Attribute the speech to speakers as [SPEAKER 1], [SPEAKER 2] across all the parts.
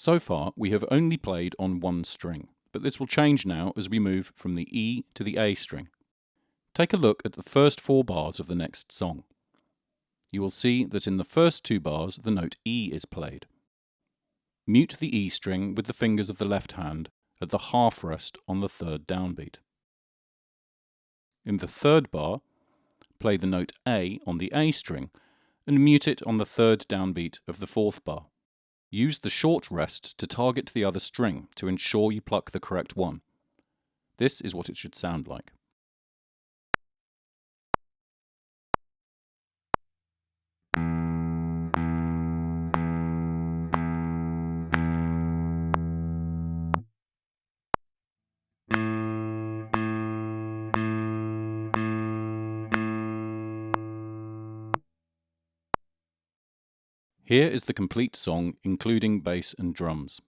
[SPEAKER 1] So far, we have only played on one string, but this will change now as we move from the E to the A string. Take a look at the first 4 bars of the next song. You will see that in the first 2 bars the note E is played. Mute the E string with the fingers of the left hand at the half rest on the 3rd downbeat. In the 3rd bar, play the note A on the A string and mute it on the 3rd downbeat of the 4th bar. Use the short rest to target the other string to ensure you pluck the correct one. This is what it should sound like. Here is the complete song, including bass and drums.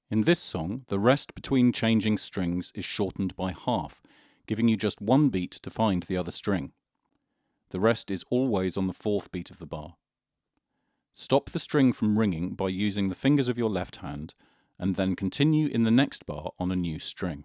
[SPEAKER 1] In this song, the rest between changing strings is shortened by half, giving you just 1 beat to find the other string. The rest is always on the 4th beat of the bar. Stop the string from ringing by using the fingers of your left hand, and then continue in the next bar on a new string.